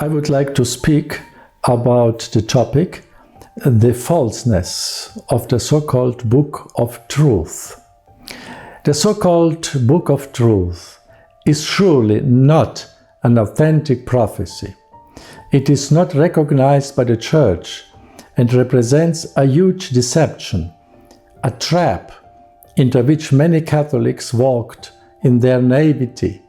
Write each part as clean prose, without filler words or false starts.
I would like to speak about the topic, the falseness of the so-called Book of Truth. The so-called Book of Truth is surely not an authentic prophecy. It is not recognized by the Church and represents a huge deception, a trap into which many Catholics walked in their naivety.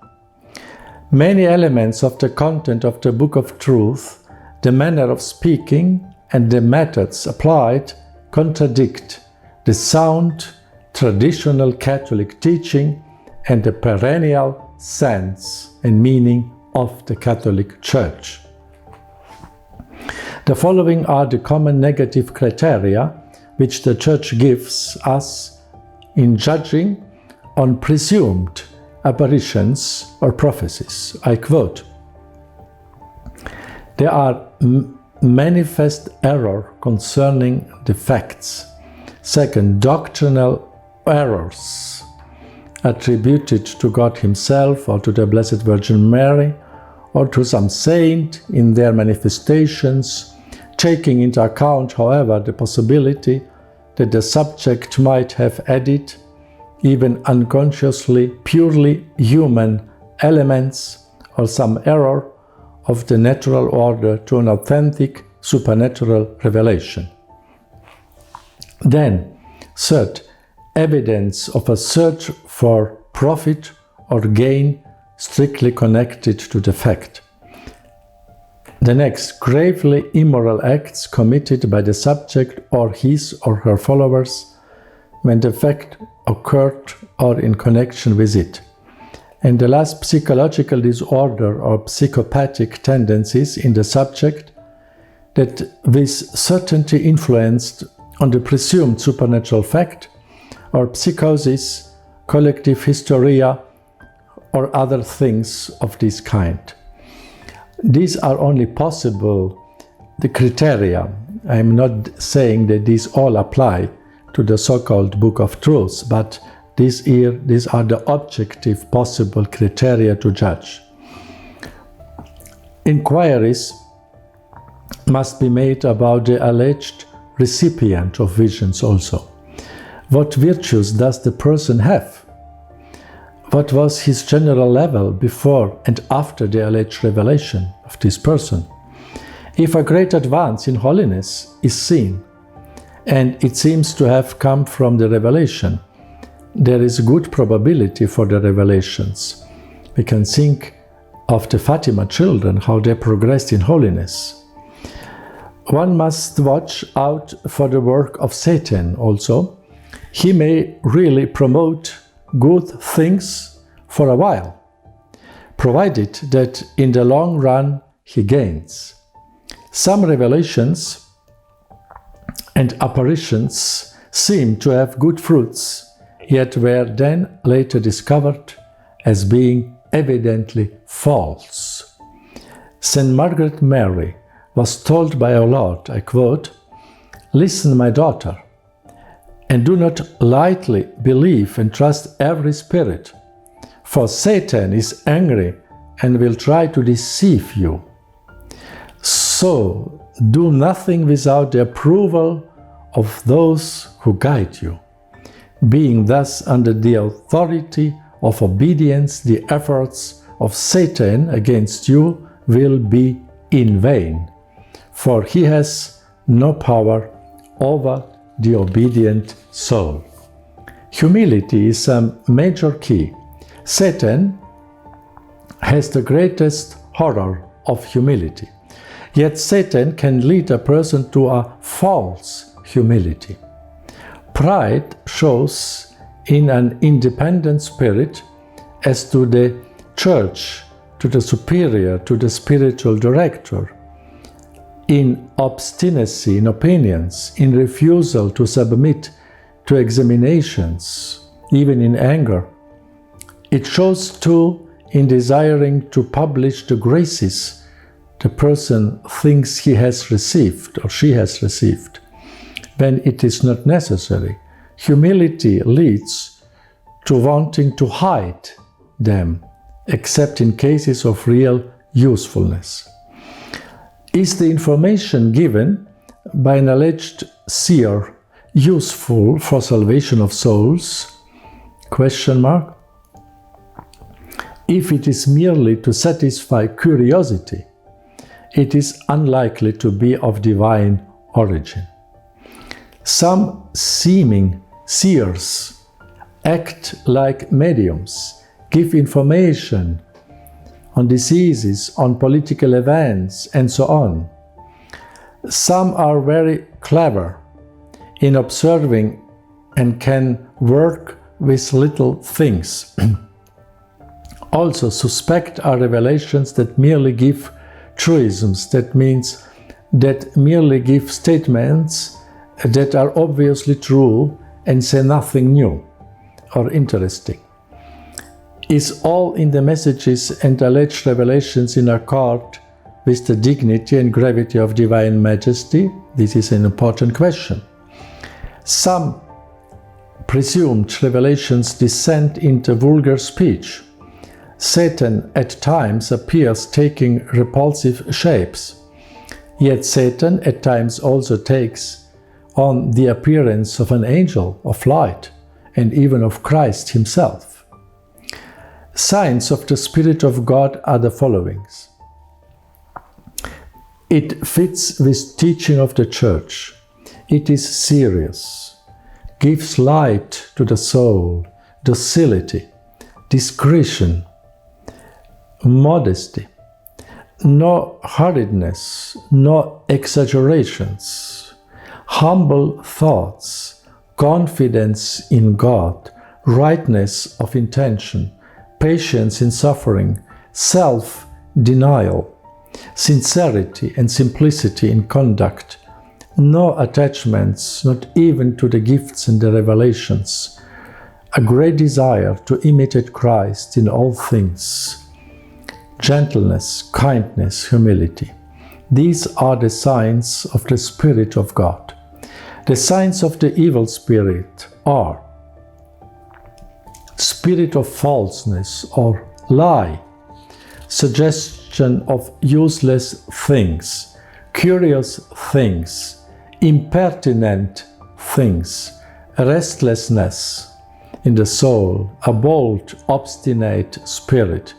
Many elements of the content of the Book of Truth, the manner of speaking and the methods applied, contradict the sound, traditional Catholic teaching and the perennial sense and meaning of the Catholic Church. The following are the common negative criteria which the Church gives us in judging on presumed apparitions or prophecies. I quote, "There are manifest error concerning the facts. Second, doctrinal errors attributed to God Himself or to the Blessed Virgin Mary or to some saint in their manifestations, taking into account, however, the possibility that the subject might have added, even unconsciously, purely human elements or some error of the natural order to an authentic supernatural revelation. Then, third, evidence of a search for profit or gain strictly connected to the fact. The next, gravely immoral acts committed by the subject or his or her followers when the fact occurred or in connection with it. And the last, psychological disorder or psychopathic tendencies in the subject that with certainty influenced on the presumed supernatural fact, or psychosis, collective hysteria, or other things of this kind. These are only possible, the criteria. I'm not saying that these all apply to the so-called Book of Truth, but these are the objective possible criteria to judge. Inquiries must be made about the alleged recipient of visions also. What virtues does the person have? What was his general level before and after the alleged revelation of this person? If a great advance in holiness is seen, and it seems to have come from the revelation, there is good probability for the revelations. We can think of the Fatima children, how they progressed in holiness. One must watch out for the work of Satan also. He may really promote good things for a while, provided that in the long run he gains. Some revelations and apparitions seem to have good fruits, yet were then later discovered as being evidently false. St. Margaret Mary was told by our Lord, I quote, "Listen, my daughter, and do not lightly believe and trust every spirit, for Satan is angry and will try to deceive you. So do nothing without the approval of those who guide you. Being thus under the authority of obedience, the efforts of Satan against you will be in vain, for he has no power over the obedient soul." Humility is a major key. Satan has the greatest horror of humility. Yet Satan can lead a person to a false humility. Pride shows in an independent spirit as to the church, to the superior, to the spiritual director, in obstinacy in opinions, in refusal to submit to examinations, even in anger. It shows too in desiring to publish the graces the person thinks he has received or she has received, when it is not necessary. Humility leads to wanting to hide them, except in cases of real usefulness. Is the information given by an alleged seer useful for salvation of souls? Question mark. If it is merely to satisfy curiosity, it is unlikely to be of divine origin. Some seeming seers act like mediums, give information on diseases, on political events, and so on. Some are very clever in observing and can work with little things. Also, suspect are revelations that merely give truisms, that means that merely give statements that are obviously true and say nothing new or interesting. Is all in the messages and alleged revelations in accord with the dignity and gravity of divine majesty? This is an important question. Some presumed revelations descend into vulgar speech. Satan at times appears taking repulsive shapes. Yet Satan at times also takes on the appearance of an angel of light and even of Christ himself. Signs of the Spirit of God are the following. It fits with teaching of the Church. It is serious, gives light to the soul, docility, discretion, modesty, no hurriedness, no exaggerations, humble thoughts, confidence in God, rightness of intention, patience in suffering, self-denial, sincerity and simplicity in conduct, no attachments, not even to the gifts and the revelations, a great desire to imitate Christ in all things, gentleness, kindness, humility. These are the signs of the Spirit of God. The signs of the evil spirit are spirit of falseness or lie, suggestion of useless things, curious things, impertinent things, restlessness in the soul, a bold, obstinate spirit,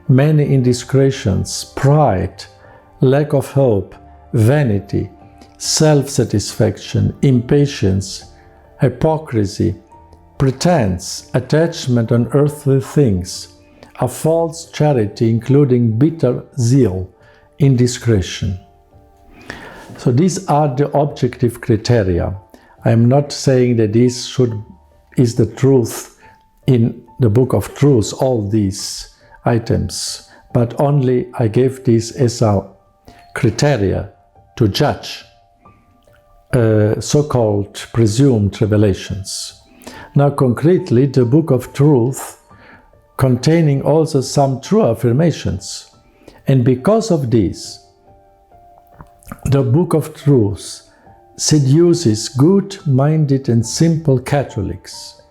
many indiscretions, pride, lack of hope, vanity, self-satisfaction, impatience, hypocrisy, pretense, attachment on earthly things, a false charity including bitter zeal, indiscretion. So these are the objective criteria. I am not saying that this is the truth in the Book of Truth, all these items, but only I gave this as a criteria to judge so-called presumed revelations. Now concretely, the Book of Truth containing also some true affirmations, and because of this, the Book of Truth seduces good-minded and simple Catholics,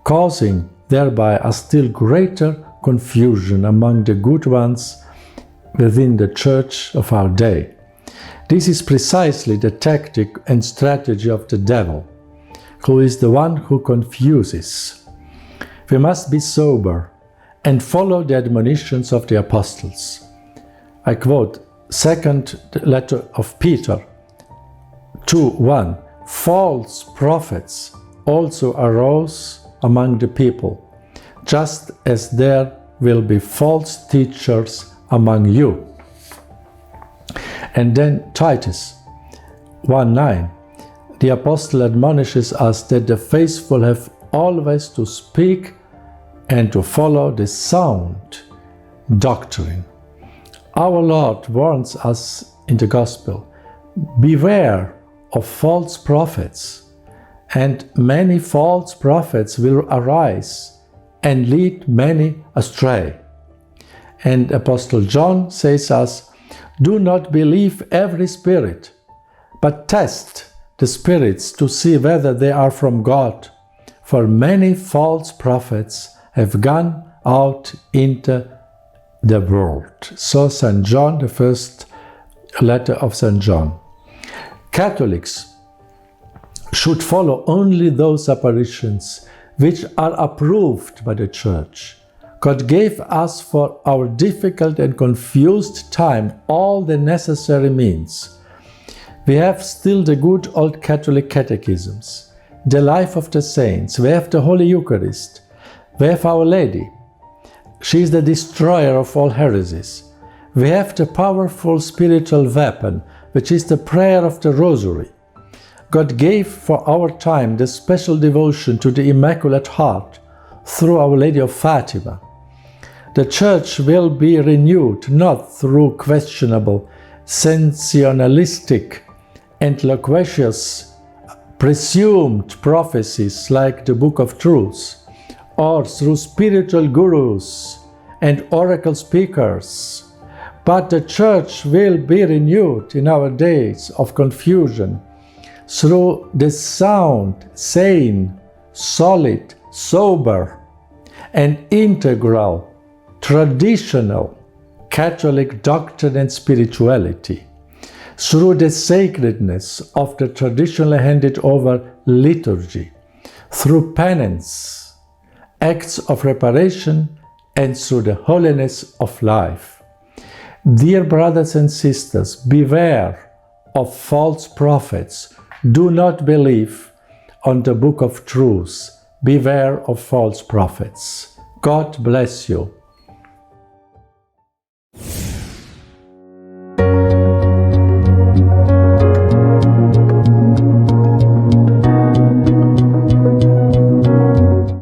causing thereby a still greater confusion among the good ones within the Church of our day. This is precisely the tactic and strategy of the devil, who is the one who confuses. We must be sober and follow the admonitions of the apostles. I quote second letter of Peter 2:1. False prophets also arose among the people, just as there will be false teachers among you. And then Titus 1:9. The apostle admonishes us that the faithful have always to speak and to follow the sound doctrine. Our Lord warns us in the Gospel, beware of false prophets, and many false prophets will arise and lead many astray. And Apostle John says us, do not believe every spirit, but test the spirits to see whether they are from God, for many false prophets have gone out into the world. So St. John, the first letter of St. John. Catholics should follow only those apparitions which are approved by the Church. God gave us for our difficult and confused time all the necessary means. We have still the good old Catholic catechisms, the life of the saints, we have the Holy Eucharist, we have Our Lady. She is the destroyer of all heresies. We have the powerful spiritual weapon, which is the prayer of the Rosary. God gave for our time the special devotion to the Immaculate Heart through Our Lady of Fatima. The Church will be renewed not through questionable, sensationalistic, and loquacious, presumed prophecies like the Book of Truths, or through spiritual gurus and oracle speakers. But the Church will be renewed in our days of confusion through the sound, sane, solid, sober, and integral, traditional Catholic doctrine and spirituality, through the sacredness of the traditionally handed over liturgy, through penance, acts of reparation, and through the holiness of life. Dear brothers and sisters, beware of false prophets. Do not believe on the Book of Truth. Beware of false prophets. God bless you.